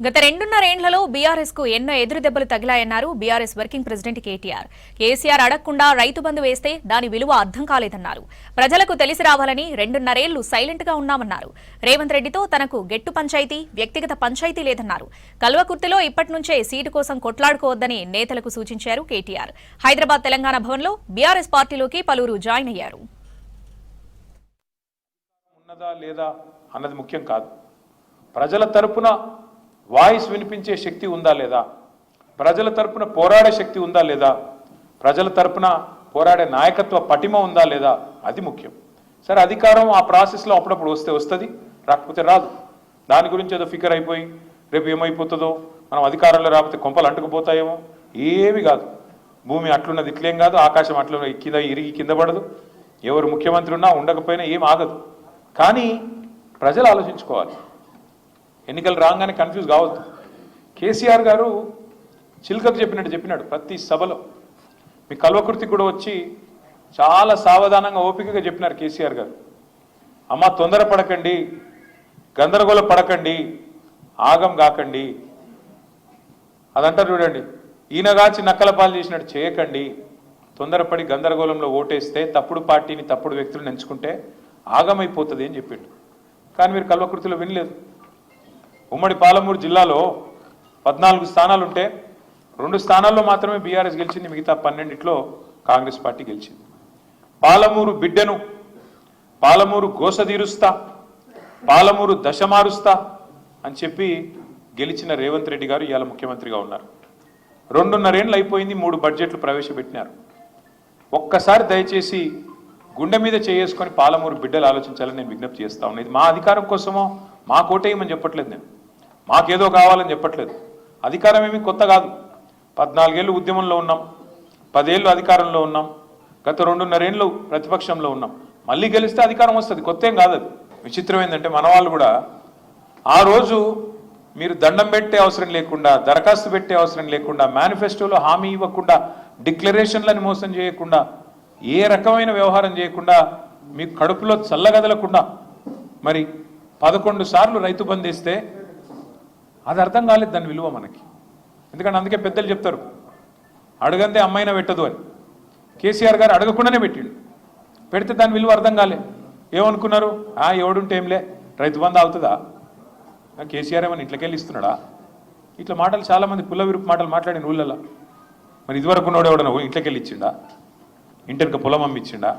గత 2.5 ఏళ్లలో బీఆర్ఎస్ కు ఎన్నో ఎదురు దెబ్బలు తగిలాయన్నారు BRS working president KTR. KCR అడగకుండా రైతు బంధు వేస్తే దాని విలువ అర్థం కాలేదన్నారు. ప్రజలకు తెలిసి రావాలని 2.5 ఏళ్లు సైలెంట్ గా ఉన్నామన్నారు. రేవంత్ రెడ్డితో తనకు గెట్టు పంచాయతీ, వ్యక్తిగత పంచాయతీ లేదన్నారు. కల్వకుర్తిలో ఇప్పటి నుంచే సీటు కోసం కొట్లాడుకోవద్దని నేతలకు సూచించారు కేటీఆర్. హైదరాబాద్ తెలంగాణ భవన్లో బీఆర్ఎస్ పార్టీలోకి పలువురు జాయిన్ అయ్యారు. ఉన్నదా లేదా అన్నది ముఖ్యం కాదు. ప్రజల తరపున వాయిస్ వినిపించే శక్తి ఉందా లేదా, ప్రజల తరపున పోరాడే శక్తి ఉందా లేదా, ప్రజల తరపున పోరాడే నాయకత్వ పటిమ ఉందా లేదా, అది ముఖ్యం. సరే, అధికారం ఆ ప్రాసెస్లో అప్పుడప్పుడు వస్తుంది, రాకపోతే రాదు. దాని గురించి ఏదో ఫికర్ అయిపోయి రేపు ఏమైపోతుందో, మనం అధికారంలో రాకపోతే కొంపలు అంటుకుపోతాయేమో, ఏమి కాదు. భూమి అట్లున్నది ఇట్లేం కాదు, ఆకాశం అట్లున్న ఇరిగి కింద పడదు. ఎవరు ముఖ్యమంత్రి ఉన్నా ఉండకపోయినా ఏం ఆగదు. కానీ ప్రజలు ఆలోచించుకోవాలి. ఎన్నికలు రాగానే కన్ఫ్యూజ్ కావద్దు. కేసీఆర్ గారు చిల్కకు చెప్పినాడు ప్రతి సభలో. మీ కల్వకుర్తికి కూడా వచ్చి చాలా సావధానంగా ఓపికగా చెప్పినారు కేసీఆర్ గారు. అమ్మ, తొందరపడకండి, గందరగోళ పడకండి, ఆగం కాకండి. అదంటారు చూడండి, ఈయనగాచి నక్కలపాలు చేసినట్టు చేయకండి. తొందరపడి గందరగోళంలో ఓటేస్తే తప్పుడు పార్టీని, తప్పుడు వ్యక్తులను ఎంచుకుంటే ఆగమైపోతుంది అని చెప్పిండు. కానీ మీరు కల్వకుర్తిలో వినలేదు. ఉమ్మడి పాలమూరు జిల్లాలో 14 స్థానాలుంటే 2 స్థానాల్లో మాత్రమే బీఆర్ఎస్ గెలిచింది, మిగతా 12లో కాంగ్రెస్ పార్టీ గెలిచింది. పాలమూరు బిడ్డను, పాలమూరు గోసదీరుస్తా, పాలమూరు దశ మారుస్తా అని చెప్పి గెలిచిన రేవంత్ రెడ్డి గారు ఇవాళ ముఖ్యమంత్రిగా ఉన్నారు. 2.5 ఏళ్ళు అయిపోయింది, 3 బడ్జెట్లు ప్రవేశపెట్టినారు. ఒక్కసారి దయచేసి గుండె మీద చేసుకొని పాలమూరు బిడ్డలు ఆలోచించాలని నేను విజ్ఞప్తి చేస్తా ఉన్నాను. ఇది మా అధికారం కోసమో మా కోటేయమని చెప్పట్లేదు, నేను మాకేదో కావాలని చెప్పట్లేదు. అధికారం ఏమీ కొత్త కాదు. 14 ఏళ్ళు ఉద్యమంలో ఉన్నాం, 10 ఏళ్ళు అధికారంలో ఉన్నాం, గత 2.5 ఏళ్ళు ప్రతిపక్షంలో ఉన్నాం. మళ్ళీ గెలిస్తే అధికారం వస్తుంది, కొత్త ఏం కాదు. అది విచిత్రం ఏంటంటే మన వాళ్ళు కూడా ఆ రోజు మీరు దండం పెట్టే అవసరం లేకుండా, దరఖాస్తు పెట్టే అవసరం లేకుండా, మేనిఫెస్టోలో హామీ ఇవ్వకుండా, డిక్లరేషన్లను మోసం చేయకుండా, ఏ రకమైన వ్యవహారం చేయకుండా, మీకు కడుపులో చల్లగదలకుండా మరి 11 సార్లు రైతు బంధు ఇస్తే అది అర్థం కాలేదు దాని విలువ మనకి. ఎందుకంటే అందుకే పెద్దలు చెప్తారు, అడగందే అమ్మాయినా పెట్టదు అని. కేసీఆర్ గారు అడగకుండానే పెట్టిండు, పెడితే దాని విలువ అర్థం కాలే. ఏమనుకున్నారు, ఎవడుంటే ఏంలే రైతు బంధు అవుతుందా, కేసీఆర్ ఏమని ఇంట్లోకెళ్ళి ఇస్తున్నాడా, ఇట్లా మాటలు చాలామంది పుల్ల విరుపు మాటలు మాట్లాడిన ఊళ్ళల్లో. మరి ఇదివరకు ఉన్నాడు ఎవడన్నా ఇంట్లోకెళ్ళి ఇచ్చిండా, ఇంటర్కి పొలం అమ్మిచ్చిండా?